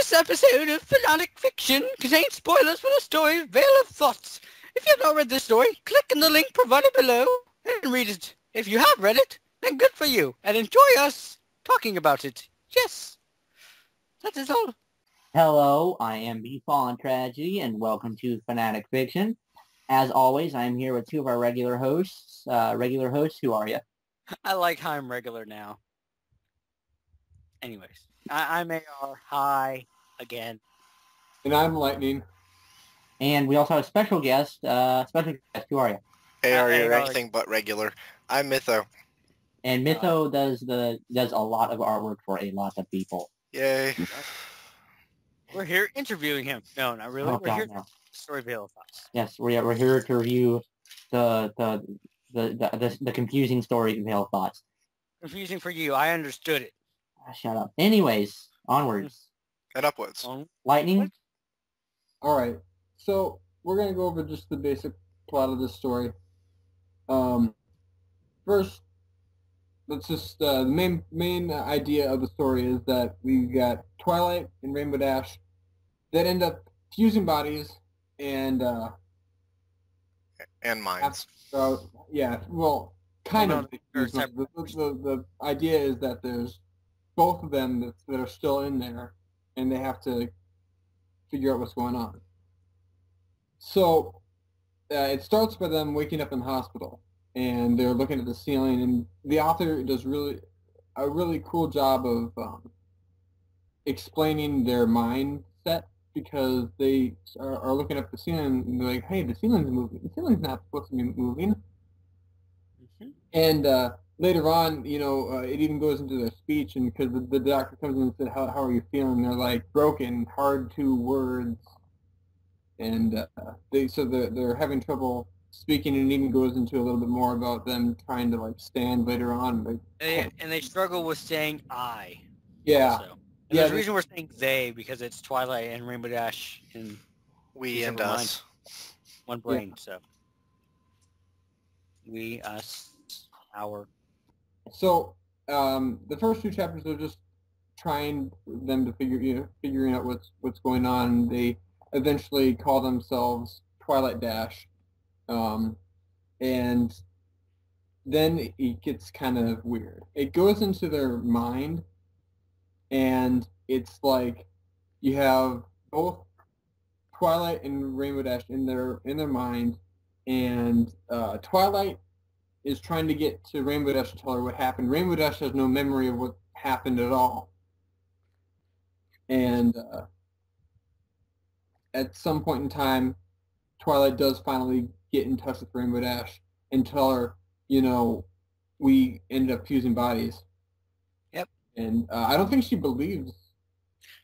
This episode of Fanatic Fiction contains spoilers for the story Veil of Thoughts. If you have not read this story, click on the link provided below and read it. If you have read it, then good for you, and enjoy us talking about it. Yes, that is all. Hello, I am Fallen Tragedy, and welcome to Fanatic Fiction. As always, I am here with two of our regular hosts. Who are you? I like how I'm regular now. Anyways, I'm AR. Hi, again. And I'm Lightning. And we also have a special guest. Who are you? AR, you're anything but regular. I'm Mytho. And Mytho does a lot of artwork for a lot of people. Yay. We're here interviewing him. No, not really. We're here to story Veil of Thoughts. Yes, we're here to review the confusing story Veil of Thoughts. Confusing for you. I understood it. Shut up. Anyways, onwards. And upwards. Lightning? Alright, so we're going to go over just the basic plot of this story. First, let's just, the main idea of the story is that we got Twilight and Rainbow Dash that end up fusing bodies and minds. Yeah, well, kind of. The idea is that there's both of them that are still in there, and they have to figure out what's going on. So it starts by them waking up in the hospital, and they're looking at the ceiling, and the author does a really cool job of explaining their mindset, because they are looking up the ceiling, and they're like, hey, the ceiling's moving. The ceiling's not supposed to be moving. Mm-hmm. And later on, it even goes into their speech, and because the doctor comes in and said, how are you feeling? They're like, broken, hard to words. And they're having trouble speaking, and it even goes into a little bit more about them trying to stand later on. And they struggle with saying I. Yeah. Also. And there's a reason we're saying they, because it's Twilight and Rainbow Dash and we and us. One brain, so. We, us, our. So, the first two chapters are just trying them to figuring out what's going on. They eventually call themselves Twilight Dash. And then it gets kind of weird. It goes into their mind, and it's like you have both Twilight and Rainbow Dash in their mind, and Twilight is trying to get to Rainbow Dash to tell her what happened. Rainbow Dash has no memory of what happened at all. And at some point in time, Twilight does finally get in touch with Rainbow Dash and tell her, we ended up fusing bodies. Yep. And I don't think she believes.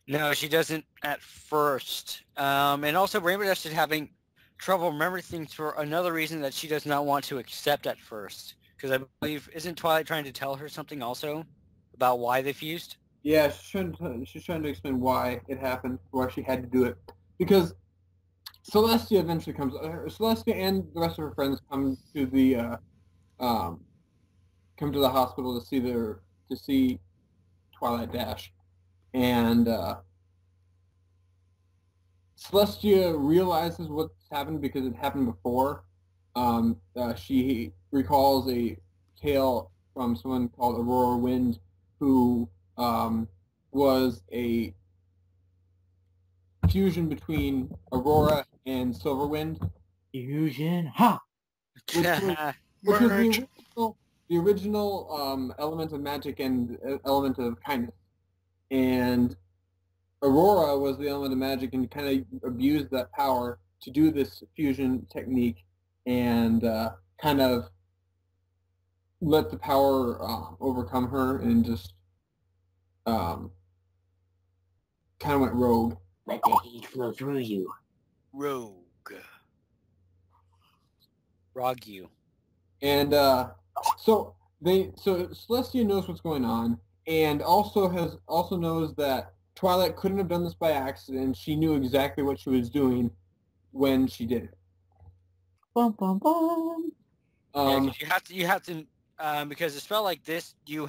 No, she doesn't at first. And also Rainbow Dash is having trouble remembering things for another reason that she does not want to accept at first. Because I believe, isn't Twilight trying to tell her something also about why they fused? Yeah, she's trying to explain why it happened, why she had to do it. Because Celestia eventually comes. Celestia and the rest of her friends come to the hospital to see Twilight Dash, and Celestia realizes what's happened because it happened before. She recalls a tale from someone called Aurora Wind, who was a fusion between Aurora and Silverwind. Fusion, ha! Which was the original element of magic and element of kindness. And Aurora was the element of magic and kind of abused that power to do this fusion technique and kind of let the power overcome her and just kind of went rogue. Let the heat flow through you. Rogue you. And so Celestia knows what's going on, and also knows that Twilight couldn't have done this by accident. She knew exactly what she was doing when she did it. Bum bum bum. You have to because a spell like this, you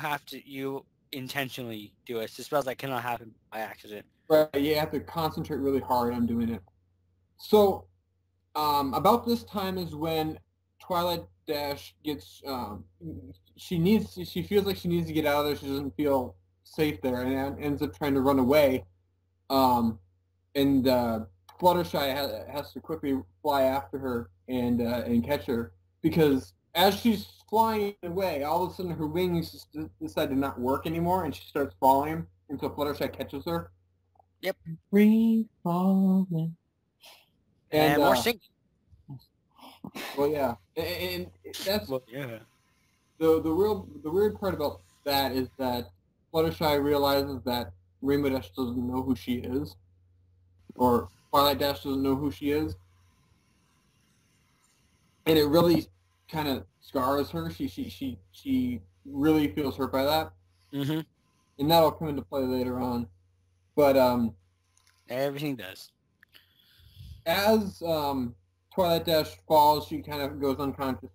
intentionally do it. It's a spell that cannot happen by accident. Right, you have to concentrate really hard on doing it. So, about this time is when Twilight Dash gets, she feels like she needs to get out of there. She doesn't feel safe there, and ends up trying to run away. And Fluttershy has to quickly fly after her and catch her, because as she's flying away, all of a sudden her wings just decide to not work anymore, and she starts falling until Fluttershy catches her. Yep. Free falling. And more singing. Well, yeah, and that's yeah. the weird part about that is that Fluttershy realizes that Rainbow Dash doesn't know who she is, or Twilight Dash doesn't know who she is, and it really kind of scars her. She really feels hurt by that, Mm-hmm. and that'll come into play later on. But Everything does. as Twilight Dash falls, she kind of goes unconscious,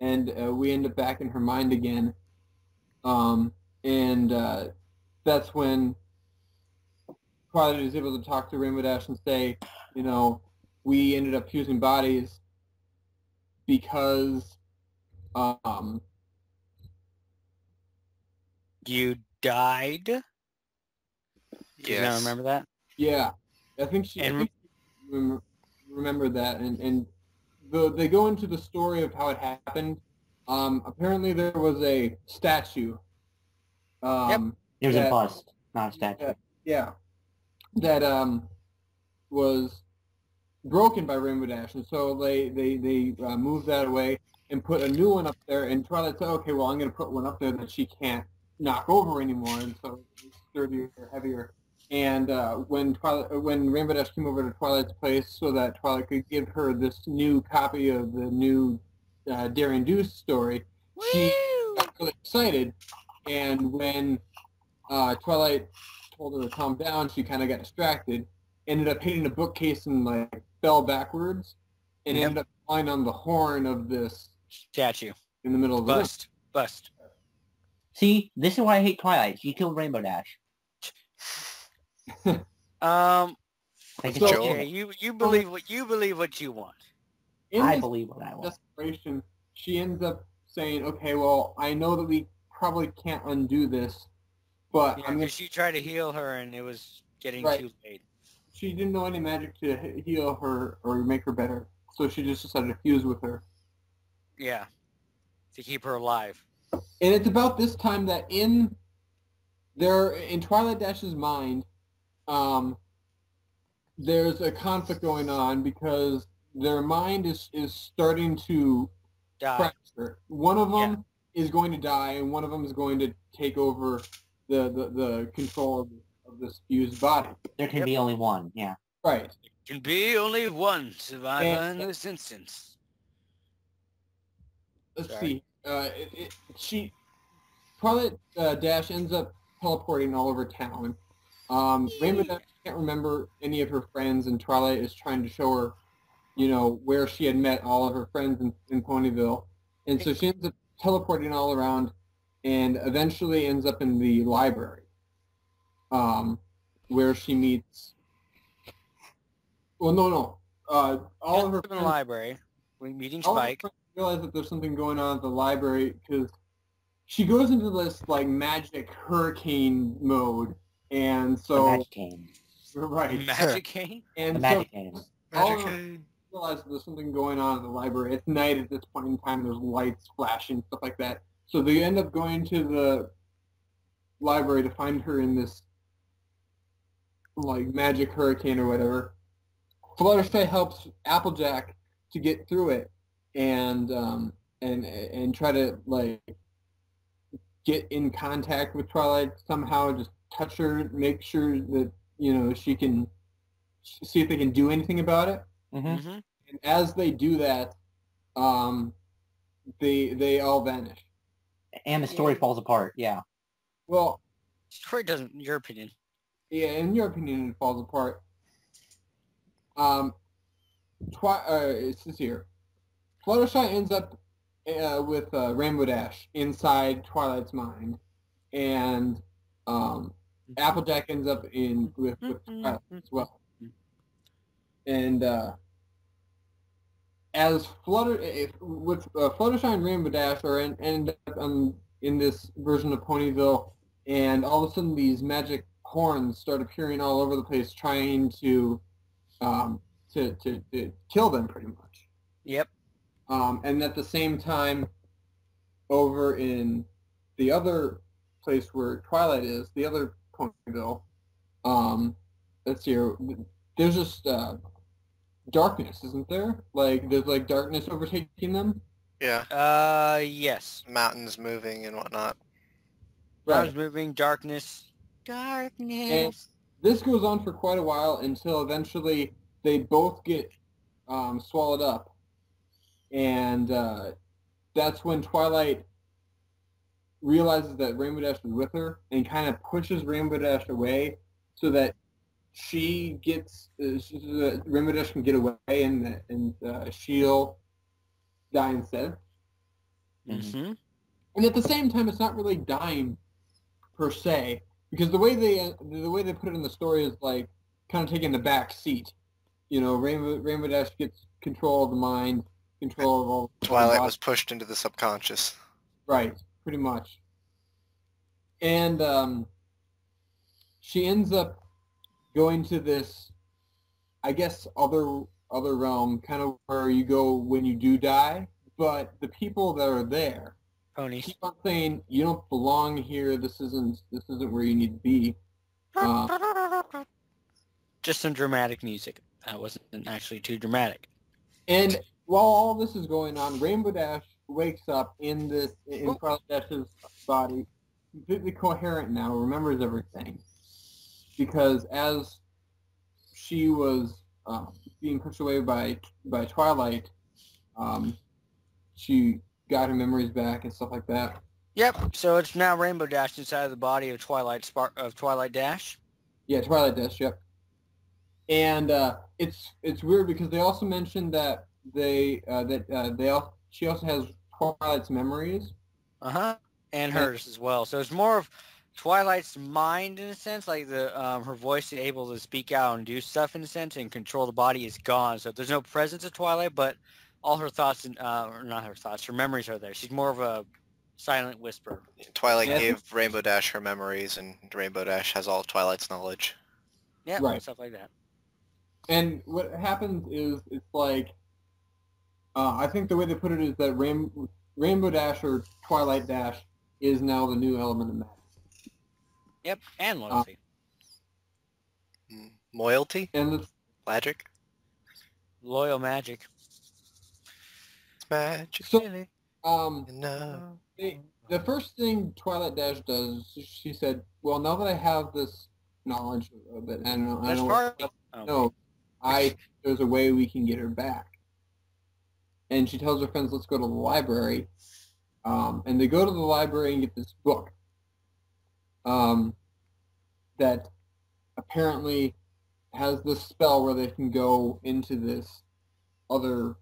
and we end up back in her mind again. And that's when Twilight is able to talk to Rainbow Dash and say, you know, we ended up fusing bodies because You died? Do you not Yes. remember that? yeah, I think she remembered that, and they go into the story of how it happened. Apparently there was a statue. There's that- a bust, not a statue. Yeah, that was broken by Rainbow Dash, and so they moved that away and put a new one up there. And Twilight said, "Okay, well, I'm going to put one up there that she can't knock over anymore, and so it's sturdier, heavier." And when Rainbow Dash came over to Twilight's place so that Twilight could give her this new copy of the new Daring Do story, she got really excited. And when Twilight told her to calm down, she kind of got distracted, ended up hitting a bookcase and like fell backwards, and ended up falling on the horn of this statue in the middle of the room. Bust. See, this is why I hate Twilight. She killed Rainbow Dash. Like So- it's Okay, you believe what you want. In I this believe what I want. desperation, she ends up saying, "Okay, well, I know that we probably can't undo this, but Yeah, I'm gonna." because she tried to heal her and it was getting Right. too late. She didn't know any magic to heal her or make her better, so she just decided to fuse with her. Yeah, to keep her alive. And it's about this time that in Twilight Dash's mind, there's a conflict going on because their mind is starting to Die. fracture. One of them is going to die, and one of them is going to take over the control of this fused body. There can be only one, yeah. Right. Can be only one survivor And- in this instance. Let's Sorry. see. Twilight Dash ends up teleporting all over town. Rainbow Dash can't remember any of her friends, and Twilight is trying to show her, you know, where she had met all of her friends in Ponyville. And so she ends up teleporting all around and eventually ends up in the library, where she meets... Well, no. All of her in the friends... library. We're meeting all of her Spike. friends realize that there's something going on at the library because she goes into this like magic hurricane mode, and The so magic cane. right, Magic cane? and The so magic cane. all of them realize that there's something going on at the library. It's night at this point in time. There's lights flashing, stuff like that. So they end up going to the library to find her in this like magic hurricane or whatever. Fluttershy helps Applejack to get through it and try to like get in contact with Twilight somehow, just touch her, make sure that, you know, she can see if they can do anything about it. Mm-hmm. Mm-hmm. And as they do that, they all vanish. And the story falls apart, yeah. Well, Story doesn't, in your opinion. yeah, in your opinion, it falls apart. It's this here. Fluttershy ends up with Rainbow Dash inside Twilight's mind, and Applejack ends up with Twilight as well. And as Fluttershy and Rainbow Dash are end up in this version of Ponyville, and all of a sudden these magic horns start appearing all over the place, trying to kill them, pretty much. Yep. And at the same time, over in the other place where Twilight is, the other Ponyville, let's see here, there's just darkness, isn't there? Like, there's like darkness overtaking them? Yeah. Yes. Mountains moving and whatnot. Clouds moving, darkness. And this goes on for quite a while until eventually they both get swallowed up. And that's when Twilight realizes that Rainbow Dash is with her and kind of pushes Rainbow Dash away so that she gets Rainbow Dash can get away and she'll die instead. Mm-hmm. And at the same time, it's not really dying per se, because the way they put it in the story is like kind of taking the back seat. You know, Rainbow Dash gets control of the mind, control of all. Twilight was pushed into the subconscious. Right, pretty much. And she ends up going to this, I guess, other realm, kind of where you go when you do die. But the people that are there Ponies. keep on saying, "You don't belong here. This isn't where you need to be." Just some dramatic music. That wasn't actually too dramatic. And while all this is going on, Rainbow Dash wakes up in Twilight Dash's body, completely coherent now, remembers everything. Because as she was being pushed away by Twilight, she got her memories back and stuff like that. Yep. So it's now Rainbow Dash inside of the body of Twilight Dash. Yeah, Twilight Dash. Yep. And it's weird because they also mentioned that she also has Twilight's memories. And hers as well. So it's more of Twilight's mind in a sense, like her voice is able to speak out and do stuff in a sense, and control the body is gone. So there's no presence of Twilight, but all her thoughts and not her thoughts, her memories are there. She's more of a silent whisper. Twilight gave Rainbow Dash her memories, and Rainbow Dash has all of Twilight's knowledge. Yeah, right. Stuff like that. And what happens is it's like I think the way they put it is that Rainbow Dash or Twilight Dash is now the new element of magic. Yep, and loyalty. Loyalty? And Magic? Loyal magic. It's magic. So, No. the first thing Twilight Dash does, she said, "Well, now that I have this knowledge of it, there's a way we can get her back." And she tells her friends, "Let's go to the library." And they go to the library and get this book that apparently has this spell where they can go into this other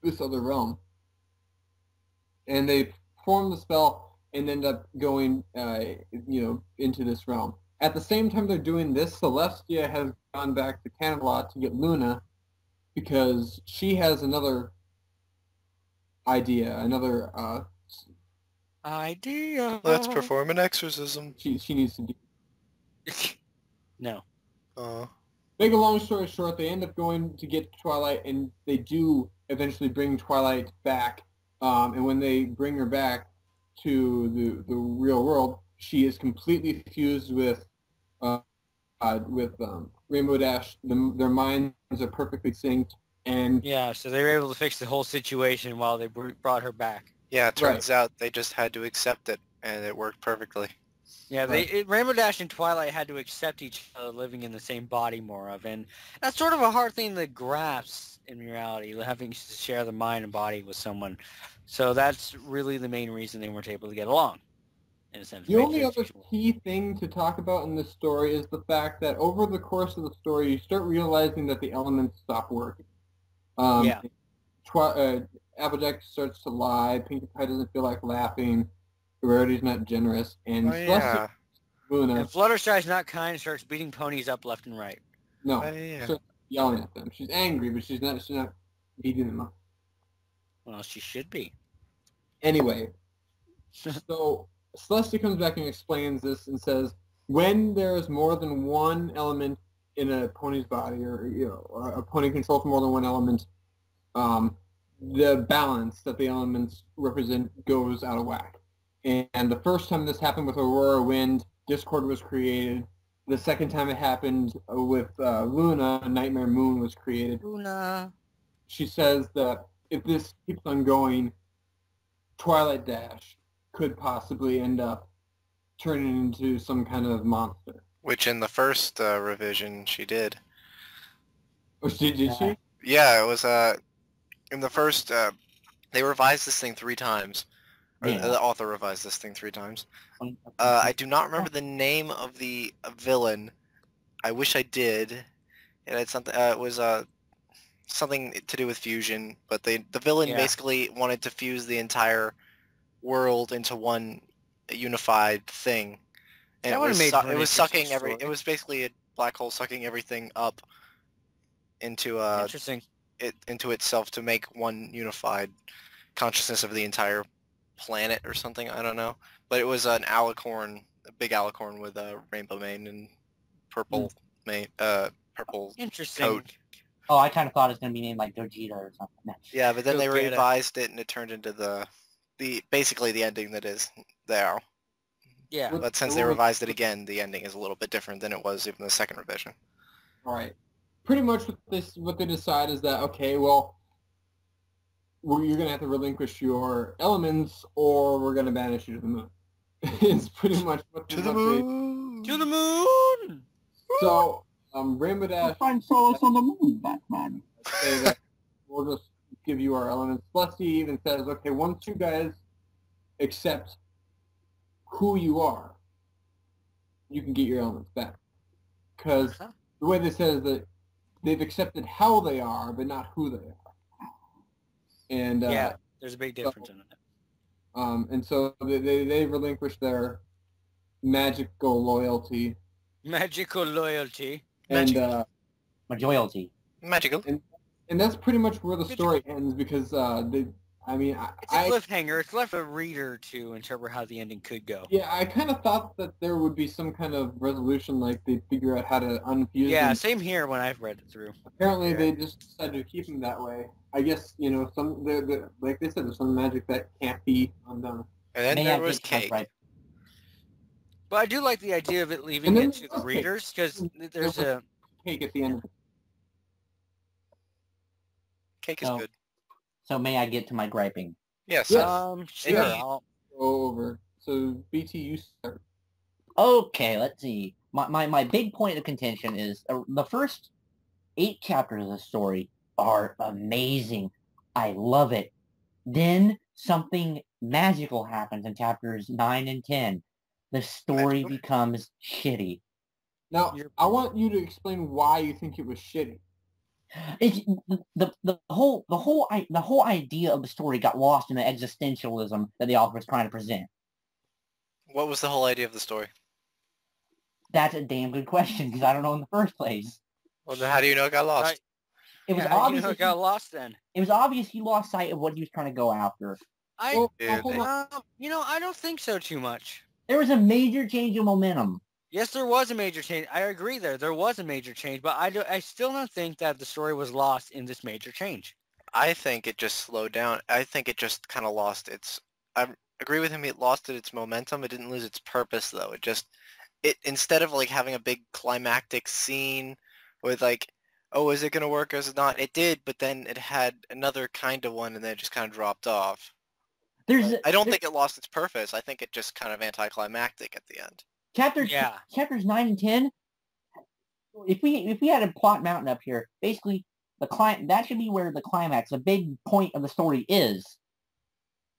realm. And they form the spell and end up going, into this realm. At the same time they're doing this, Celestia has gone back to Camelot to get Luna because she has another idea, idea. Let's perform an exorcism. She needs to do. No. Make a long story short, they end up going to get Twilight, and they do eventually bring Twilight back. And when they bring her back to the real world, she is completely fused with Rainbow Dash. Their minds are perfectly synced, and yeah, so they were able to fix the whole situation while they brought her back. Yeah, it turns out they just had to accept it, and it worked perfectly. Yeah, Rainbow Dash and Twilight had to accept each other living in the same body more of, and that's sort of a hard thing to grasp in reality, having to share the mind and body with someone. So that's really the main reason they weren't able to get along, in a sense. The only other key thing to talk about in this story is the fact that over the course of the story, you start realizing that the elements stop working. Applejack starts to lie, Pinkie Pie doesn't feel like laughing, Rarity's not generous, and Luna. And Fluttershy's not kind and starts beating ponies up left and right. No, Yeah. she's yelling at them. She's angry, but she's not beating them up. Well, she should be. Anyway, so Celestia comes back and explains this and says, when there is more than one element in a pony's body, or a pony controls more than one element, the balance that the elements represent goes out of whack. And the first time this happened with Aurora Wind, Discord was created. The second time it happened with Luna, Nightmare Moon was created. Luna. She says that if this keeps on going, Twilight Dash could possibly end up turning into some kind of monster. Which in the first revision she did. Oh, did she? Yeah, it was in the first they revised this thing 3 times. Or the author revised this thing 3 times. I do not remember the name of the villain. I wish I did. It had something. It was something to do with fusion, but the villain basically wanted to fuse the entire world into one unified thing, and it was sucking It was basically a black hole sucking everything up into into itself to make one unified consciousness of the entire planet or something. I don't know, but it was an alicorn, a big alicorn with a rainbow mane and purple mane, purple coat. Oh, I kind of thought it was going to be named like Gogeta or something. Yeah, but then they revised it and it turned into the basically the ending that is there. Yeah. But since they revised it again, the ending is a little bit different than it was even the second revision. All right. Pretty much what they decide is that, okay, well, you're going to have to relinquish your elements or we're going to banish you to the moon. It's pretty much what To the moon! To the moon! So, Rainbow Dash... Find solace on the moon, Batman. Say that we'll just give you our elements. Celestia even says, okay, once you guys accept who you are, you can get your elements back. Because the way they say is that they've accepted how they are, but not who they are. And yeah, there's a big difference in it. And so they relinquish their magical loyalty. Magical loyalty. And Majority. Magical. And that's pretty much where the story ends because it's a cliffhanger. It's left a reader to interpret how the ending could go. Yeah, I kind of thought that there would be some kind of resolution, like they'd figure out how to unfuse them. Same here when I've read it through. Apparently they just decided to keep them that way. I guess, some like they said, there's some magic that can't be undone. And then there was Cake. Right. But I do like the idea of it leaving it to the readers, because there's a... Cake at the end of it. Cake is good. So may I get to my griping? Yes. Sure. Go over. So, BT, you start. Okay, let's see. My big point of contention is the first 8 chapters of the story are amazing. I love it. Then something magical happens in chapters 9 and 10. The story becomes shitty. Now, I want you to explain why you think it was shitty. It's the whole idea of the story got lost in the existentialism that the author was trying to present. What was the whole idea of the story? That's a damn good question because I don't know in the first place. Well, then how do you know it got lost? Right. It was How do you obvious. know it got lost then? It was obvious he lost sight of what he was trying to go after. I don't think so too much. There was a major change in momentum. Yes, there was a major change. I agree there was a major change, but I still don't think that the story was lost in this major change. I think it just slowed down. I think it just kind of lost its... I agree with him, it lost its momentum. It didn't lose its purpose, though. It instead of, like, having a big climactic scene with, like, oh, is it going to work or is it not? It did, but then it had another kind of one, and then it just kind of dropped off. I don't think it lost its purpose. I think it just kind of anticlimactic at the end. Chapters 9 and 10, if we had a plot mountain up here, basically that should be where the climax, the big point of the story is.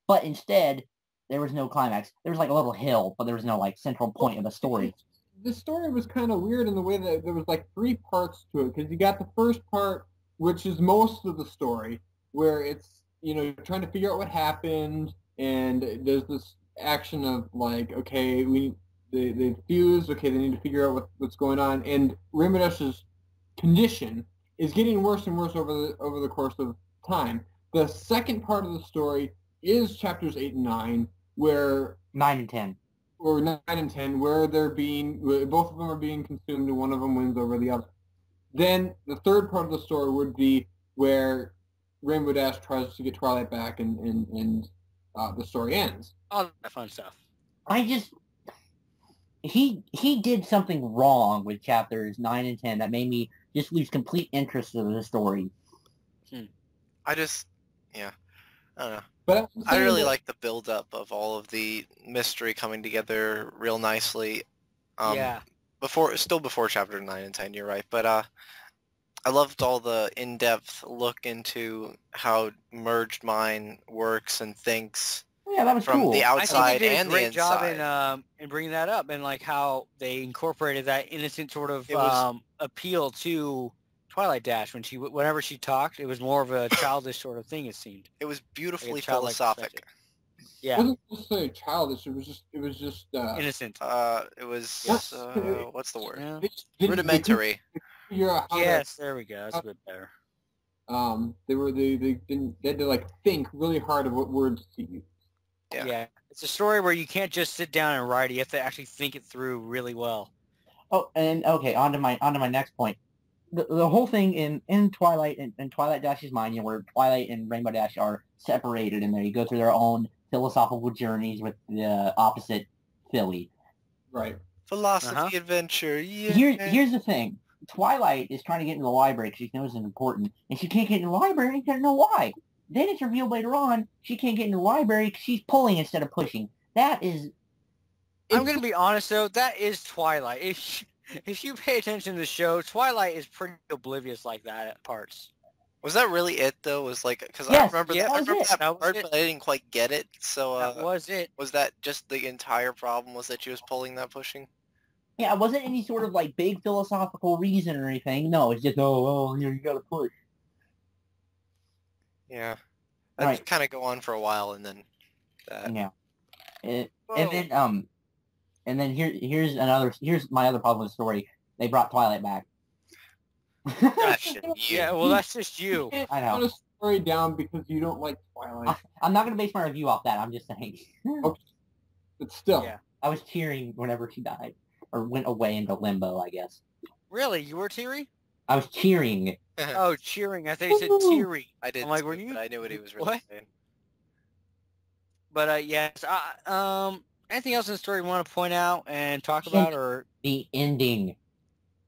But instead, there was no climax. There was like a little hill, but there was no like central point of the story. The story was kind of weird in the way that there was like 3 parts to it, because you got the first part, which is most of the story, where it's, you're trying to figure out what happened, and there's this action of like, okay, they fused. Okay, they need to figure out what's going on, and Rainbow Dash's condition is getting worse and worse over the course of time. The second part of the story is chapters 8 and 9, where 9 and 10. Or 9 and 10, where both of them are being consumed, and one of them wins over the other. Then the third part of the story would be where Rainbow Dash tries to get Twilight back, and the story ends. All that fun stuff. He did something wrong with chapters 9 and 10 that made me just lose complete interest in the story. I don't know. But I really like the build-up of all of the mystery coming together real nicely. Yeah. Still before chapter 9 and 10, you're right. But I loved all the in-depth look into how Merged Mind works and thinks. Yeah, that was from cool. the outside I think they did and a great the inside. job in bringing that up, and like how they incorporated that innocent sort of appeal to Twilight Dash whenever she talked. It was more of a childish sort of thing. It seemed. It was beautifully Like a childlike philosophic. perspective. It Yeah, wasn't necessarily childish. It was just innocent. It was Yes. what's the word? Yeah. they just didn't- Rudimentary. They couldn't figure out how Yes, there we go. That's a bit better. they had to like think really hard of what words to use. Yeah. Yeah, it's a story where you can't just sit down and write it. You have to actually think it through really well. Oh, and okay, on to my next point. The whole thing in Twilight and Twilight Dash's mind, where Twilight and Rainbow Dash are separated, and they go through their own philosophical journeys with the opposite Philly. Right. Philosophy adventure. Yeah. Here's the thing. Twilight is trying to get into the library because she knows it's important, and she can't get in the library, and she doesn't know why. Then it's revealed later on she can't get in the library because she's pulling instead of pushing. That is... I'm going to be honest, though. That is Twilight. If you pay attention to the show, Twilight is pretty oblivious like that at parts. Was that really it though? Was like because Yes, I remember yeah, that, I that was remember it. that That was part, it. but I didn't quite get it. So That was it. was that just the entire problem? Was that she was pulling, not pushing? Yeah, it wasn't any sort of like big philosophical reason or anything. No, it's just, you gotta push. Yeah. That Right. kind of go on for a while, and then that. Yeah. And Whoa. then here's my other problem with the story. They brought Twilight back. That's just you. Yeah, well, that's just you. You can't I know. put a story down because you don't like Twilight. I'm not gonna base my review off that. I'm just saying. But still, Yeah. I was cheering whenever she died. Or went away into limbo, I guess. Really? You were teary? I was cheering. Oh, cheering. I thought you said teary. I did. I'm like, too, were you? But I knew what he was really What? saying. But yes. Anything else in the story you want to point out and talk about, or The ending.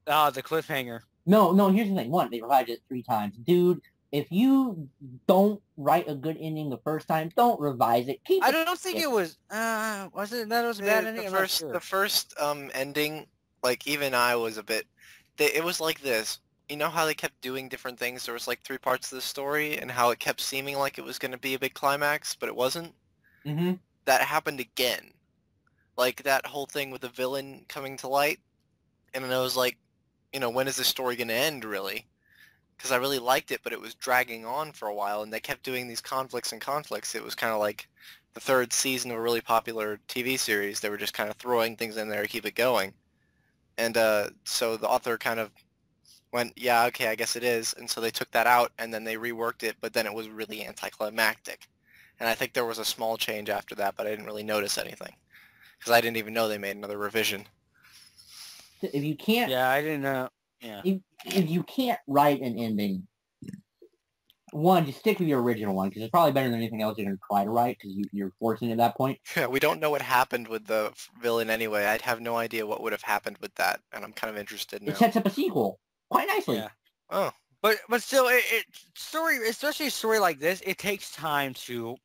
the cliffhanger? No, here's the thing. One, they revised it 3 times. Dude, if you don't write a good ending the first time, don't revise it. Keep I it. don't think it was. Was it that was a bad ending? I'm not sure. The first ending, like even I was a bit. It was like this. You know how they kept doing different things? There was like 3 parts of the story, and how it kept seeming like it was going to be a big climax, but it wasn't. Mm-hmm. That happened again. Like that whole thing with the villain coming to light, and then I was like, when is this story going to end, really? Because I really liked it, but it was dragging on for a while, and they kept doing these conflicts. It was kind of like the 3rd season of a really popular TV series. They were just kind of throwing things in there to keep it going. And so the author kind of went, yeah, okay, I guess it is. And so they took that out, and then they reworked it, but then it was really anticlimactic. And I think there was a small change after that, but I didn't really notice anything. Because I didn't even know they made another revision. If you can't, Yeah, I didn't know. Yeah. if you can't write an ending, one, just stick with your original one, because it's probably better than anything else you're going to try to write, because you're forcing it at that point. Yeah, we don't know what happened with the villain anyway. I'd have no idea what would have happened with that, and I'm kind of interested now. It sets up a sequel quite nicely. Yeah. Oh. But still, story, especially a story like this, it takes time to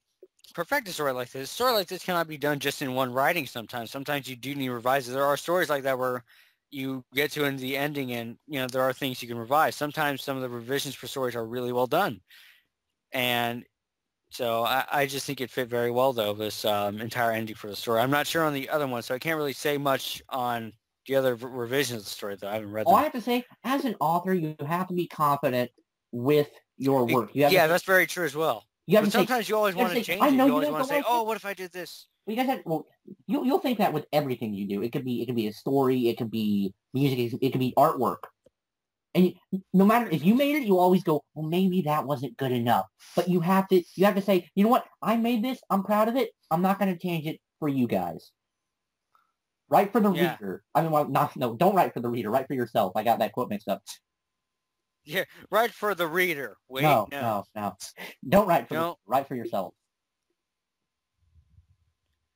perfect a story like this. A story like this cannot be done just in one writing sometimes. Sometimes you do need revises. There are stories like that where you get to in the ending and, there are things you can revise. Sometimes some of the revisions for stories are really well done. And so I just think it fit very well, though, this entire ending for the story. I'm not sure on the other one, so I can't really say much on the other revisions of the story, though. I haven't read them. All I have to say, as an author, you have to be confident with your work. Yeah, that's very true as well. You have But to say, sometimes you always want to change it. You always want to say, oh, what if I did this? you guys have, well, you'll think that with everything you do. It could be a story, it could be music, it could be artwork. And no matter if you made it, you always go, well, maybe that wasn't good enough. But you have to say, you know what? I made this. I'm proud of it. I'm not going to change it for you guys. Write for the reader. I mean, well, no, don't write for the reader. Write for yourself. I got that quote mixed up. Yeah, write for the reader. Wait, no. Don't write for no. Write for yourself.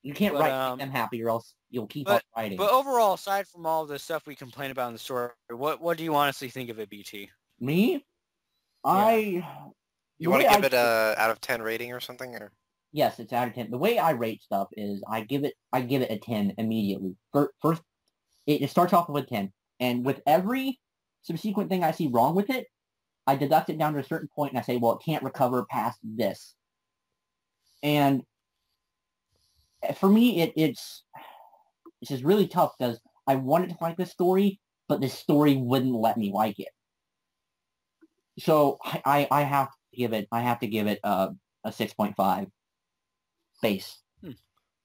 You can't write to make them happy, or else you'll keep on writing. But overall, aside from all the stuff we complain about in the story, what do you honestly think of it, BT? Me? Yeah. You want to give it a out of 10 rating or something, or? Yes, it's out of 10. The way I rate stuff is I give it a 10 immediately. First, it starts off with a 10, and with every subsequent thing I see wrong with it, I deduct it down to a certain point, and I say, well, it can't recover past this. And for me, it's just really tough because I wanted to like this story, but this story wouldn't let me like it. So I have to give it a 6.5 base.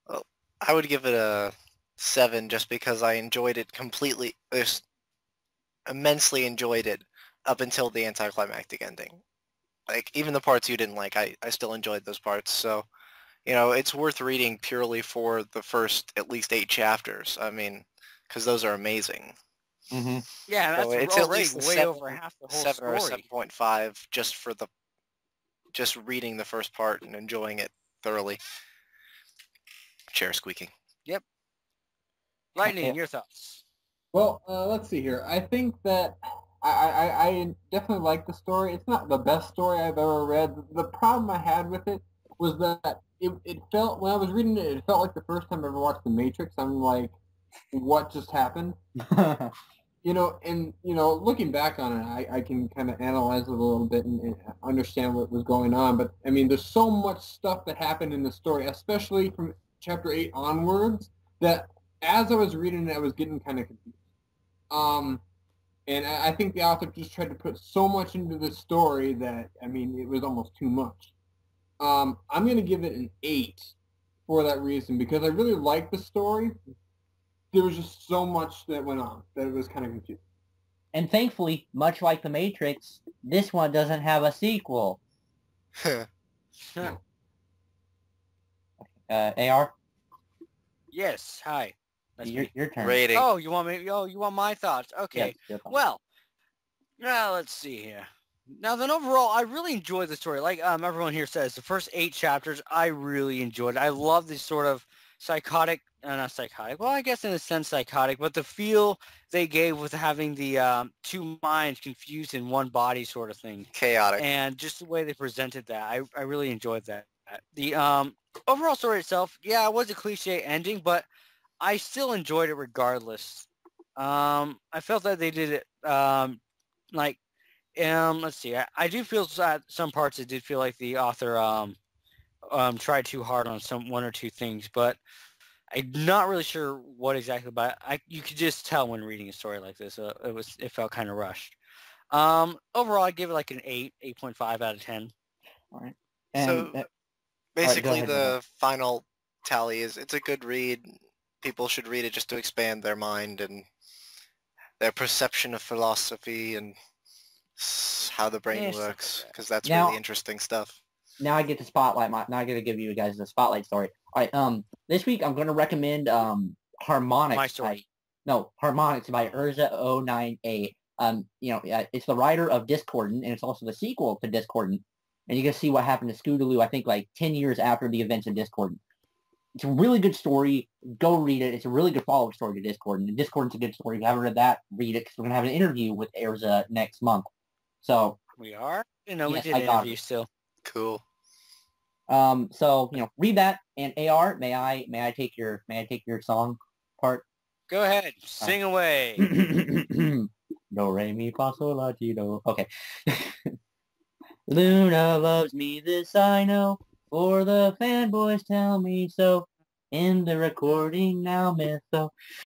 Well, I would give it a 7 just because I enjoyed it completely. Just immensely enjoyed it up until the anticlimactic ending. Like, even the parts you didn't like, I still enjoyed those parts. So, you know, it's worth reading purely for the first at least 8 chapters. I mean, because those are amazing. Mm-hmm. Yeah, that's so it's at least way over half the whole 7 story. or 7.5 just for just reading the first part and enjoying it thoroughly. Chair squeaking. Yep. Lightning, your thoughts? Well, let's see here. I think that I definitely like the story. It's not the best story I've ever read. The problem I had with it was that it felt, when I was reading it, it felt like the first time I ever watched The Matrix. I'm like, what just happened? Looking back on it, I can kind of analyze it a little bit and understand what was going on. But, I mean, there's so much stuff that happened in the story, especially from Chapter 8 onwards, that as I was reading it, I was getting kind of confused. And I think the author just tried to put so much into the story that, I mean, it was almost too much. I'm going to give it an 8 for that reason, because I really liked the story. There was just so much that went on that it was kind of confusing. And thankfully, much like The Matrix, this one doesn't have a sequel. AR? Yes, hi. Your turn. Rating. Oh, you want me? Oh, you want my thoughts? Okay. Yes, well, now let's see here. Now then, overall, I really enjoyed the story. Like everyone here says, the first 8 chapters, I really enjoyed. I love this sort of psychotic, not psychotic. Well, I guess in a sense psychotic, but the feel they gave with having the 2 minds confused in one body sort of thing. Chaotic. And just the way they presented that, I really enjoyed that. The overall story itself, yeah, it was a cliche ending, but I still enjoyed it regardless. I felt that they did it, let's see. I do feel that some parts it did feel like the author tried too hard on one or two things, but I'm not really sure what exactly. But you could just tell when reading a story like this. It felt kind of rushed. Overall, I give it like an 8.5 out of 10. All right. So basically, ahead, the final tally is it's a good read. People should read it just to expand their mind and their perception of philosophy and how the brain works, because that's really interesting stuff. Now I get to spotlight now I get to give you guys the spotlight story. All right, this week I'm going to recommend Harmonics. My story. Harmonics by Urza09A. It's the writer of Discordant, and it's also the sequel to Discordant. And you can see what happened to Scootaloo, I think, like 10 years after the events of Discordant. It's a really good story. Go read it. It's a really good follow-up story to Discordant. And Discordant's a good story. If you haven't read that, read it, because we're going to have an interview with Urza next month. So we are? We did an interview still. Cool. Read that. And AR, may I take your song part? Go ahead, sing away. Do re mi fa sol la ti do. Okay. Luna loves me, this I know, for the fanboys tell me so. In the recording now, mytho.